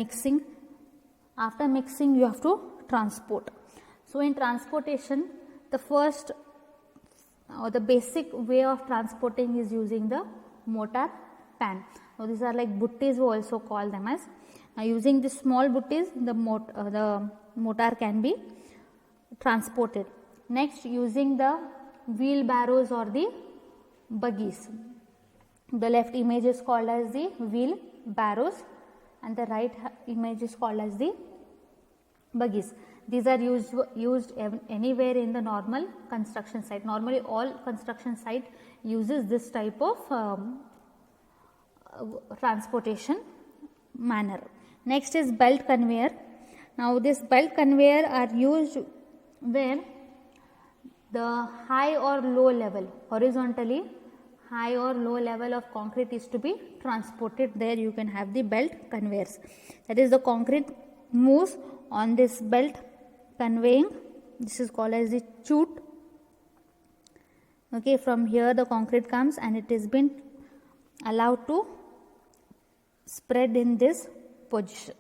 mixing. After mixing, you have to transport. So in transportation, the first or the basic way of transporting is using the mortar pan. Now these are like buttis, we also call them as. Now using the small buttis, the mortar can be transported. Next, using the wheelbarrows or the buggies. The left image is called as the wheelbarrows and the right image is called as the buggies. These are used anywhere in the normal construction site. Normally all construction site uses this type of transportation manner. Next is belt conveyor. Now this belt conveyor are used where the high or low level, horizontally high or low level of concrete is to be transported. There you can have the belt conveyors. That is, the concrete moves on this belt conveying. This is called as the chute. Okay, from here the concrete comes and it is been allowed to spread in this position.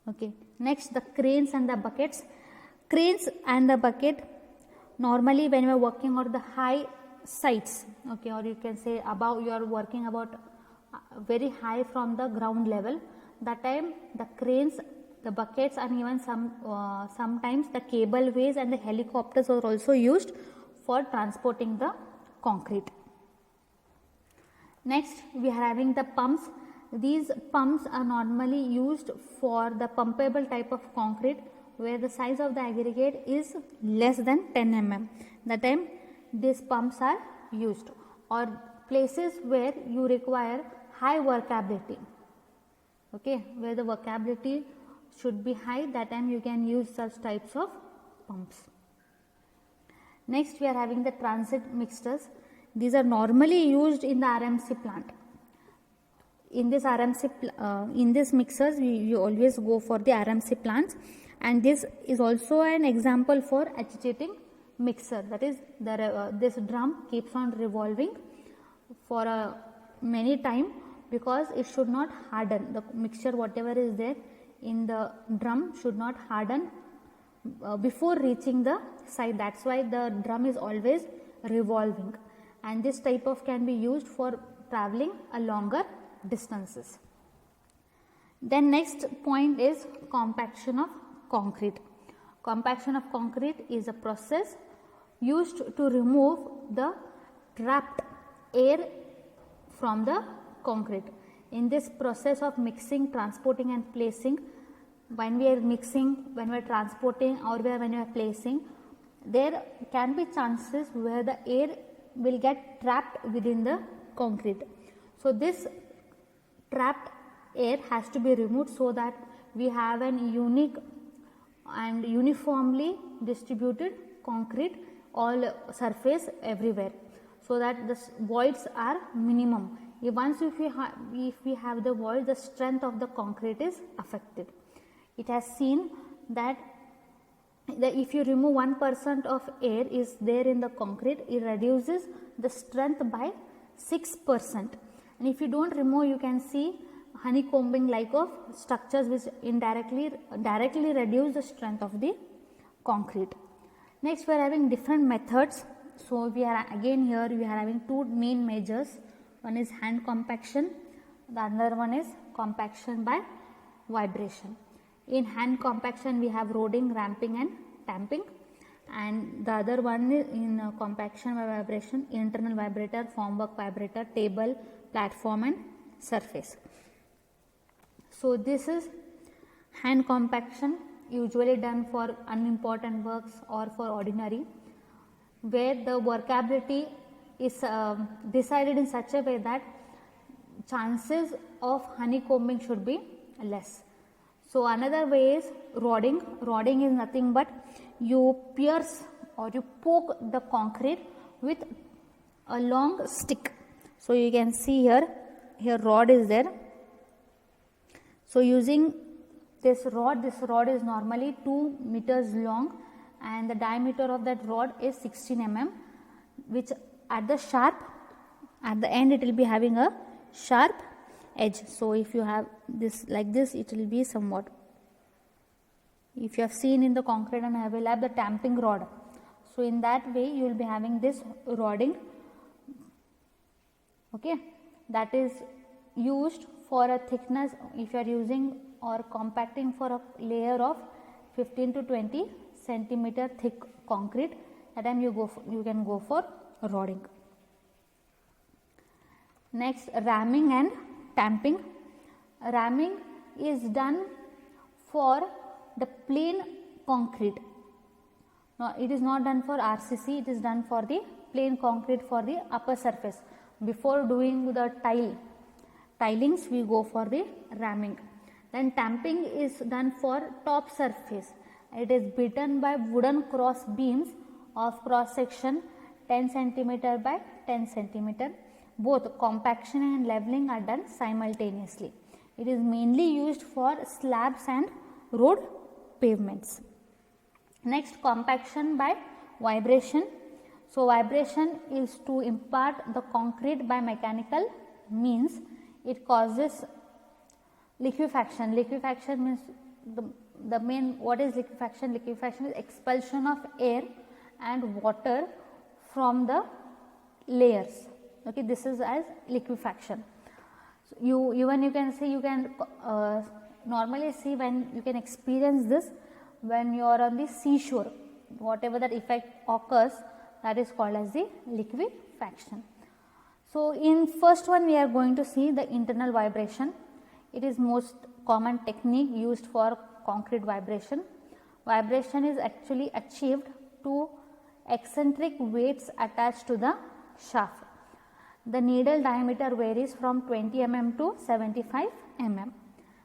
Okay, next the cranes and the buckets. Cranes and the bucket, normally when you are working on the high sites, okay, or you can say above, you are working about very high from the ground level, that time the cranes, the buckets and even sometimes the cableways and the helicopters are also used for transporting the concrete. Next we are having the pumps. These pumps are normally used for the pumpable type of concrete where the size of the aggregate is less than 10 mm. That time these pumps are used, or places where you require high workability, okay, where the workability should be high, that time you can use such types of pumps. Next we are having the transit mixers. These are normally used in the RMC plant. In this in this mixers we always go for the RMC plants, and this is also an example for agitating mixer. That is, this drum keeps on revolving for many time because it should not harden. The mixture whatever is there in the drum should not harden before reaching the site. That's why the drum is always revolving, and this type of can be used for traveling a longer distances. Then next point is compaction of concrete. Compaction of concrete is a process used to remove the trapped air from the concrete. In this process of mixing, transporting and placing, when we are mixing, when we are transporting or when we are placing, there can be chances where the air will get trapped within the concrete. So this trapped air has to be removed so that we have an unique and uniformly distributed concrete all surface everywhere, so that the voids are minimum. If we have the void, the strength of the concrete is affected. It has seen that if you remove 1% of air is there in the concrete, it reduces the strength by 6%. And if you don't remove, you can see honeycombing like of structures which directly reduce the strength of the concrete. Next we are having different methods. So we are again here we are having two main measures. One is hand compaction, the other one is compaction by vibration. In hand compaction we have roading, ramping and tamping, and the other one is in compaction by vibration, internal vibrator, formwork vibrator, table, platform and surface. So this is hand compaction, usually done for unimportant works or for ordinary, where the workability is decided in such a way that chances of honeycombing should be less. So another way is rodding. Rodding is nothing but you pierce or you poke the concrete with a long stick. So you can see here rod is there. So using this rod is normally 2 meters long, and the diameter of that rod is 16 mm, which at the end it will be having a sharp edge. So if you have this like this, it will be somewhat. If you have seen in the concrete and I will have the tamping rod. So in that way you will be having this rodding, okay, that is used for a thickness. If you are using or compacting for a layer of 15 to 20 centimeter thick concrete, that time you can go for rodding. Next, ramming and tamping. Ramming is done for the plain concrete. No, it is not done for RCC, it is done for the plain concrete for the upper surface. Before doing the tilings, we go for the ramming. Then tamping is done for top surface. It is beaten by wooden cross beams of cross section 10 centimeter by 10 centimeter. Both compaction and leveling are done simultaneously. It is mainly used for slabs and road pavements. Next, compaction by vibration. So vibration is to impart the concrete by mechanical means. It causes liquefaction. Liquefaction means the main, what is liquefaction? Liquefaction is expulsion of air and water from the layers. Okay, this is as liquefaction. So you can see, you can normally see when you can experience this when you are on the seashore. Whatever that effect occurs, that is called as the liquefaction. So in first one we are going to see the internal vibration. It is most common technique used for concrete vibration. Vibration is actually achieved to eccentric weights attached to the shaft. The needle diameter varies from 20 mm to 75 mm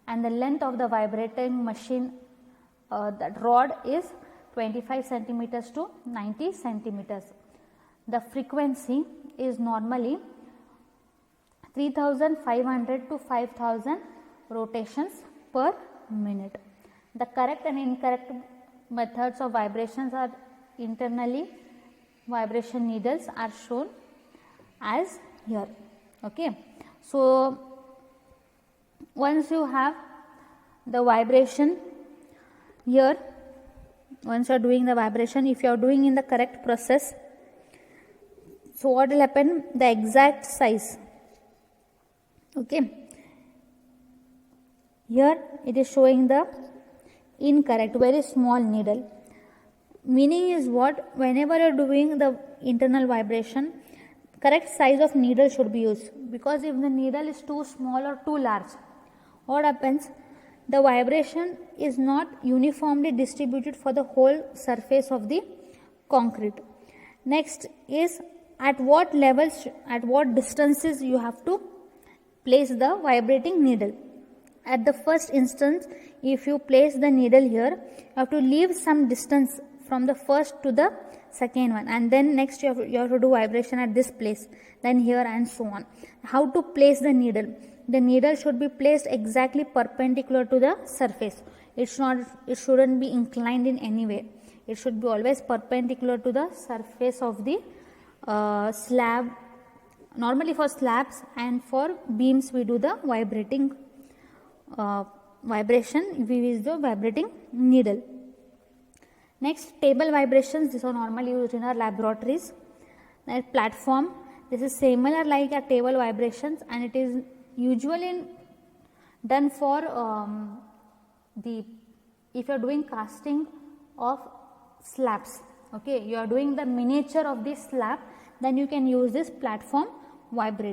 and the length of the vibrating machine, that rod, is 25 centimeters to 90 centimeters. The frequency is normally 3500 to 5000 rotations per minute. The correct and incorrect methods of vibrations are internally vibration needles are shown as here. Okay. So once you have the vibration here, once you are doing the vibration, if you are doing in the correct process, so what will happen? The exact size. Okay. Here it is showing the incorrect, very small needle. Meaning is what? Whenever you are doing the internal vibration, correct size of needle should be used, because if the needle is too small or too large, what happens? The vibration is not uniformly distributed for the whole surface of the concrete. Next is at what levels, at what distances you have to place the vibrating needle. At the first instance, if you place the needle here, you have to leave some distance from the first to the second one, and then next you have to do vibration at this place, then here, and so on. How to place the needle? The needle should be placed exactly perpendicular to the surface. It shouldn't be inclined in any way. It should be always perpendicular to the surface of the slab. Normally for slabs and for beams we do the vibrating vibration. We use the vibrating needle. Next, table vibrations. These are normally used in our laboratories. Next, platform. This is similar like a table vibrations, and it is usually done for if you are doing casting of slabs. Okay, you are doing the miniature of this slab, then you can use this platform vibrator.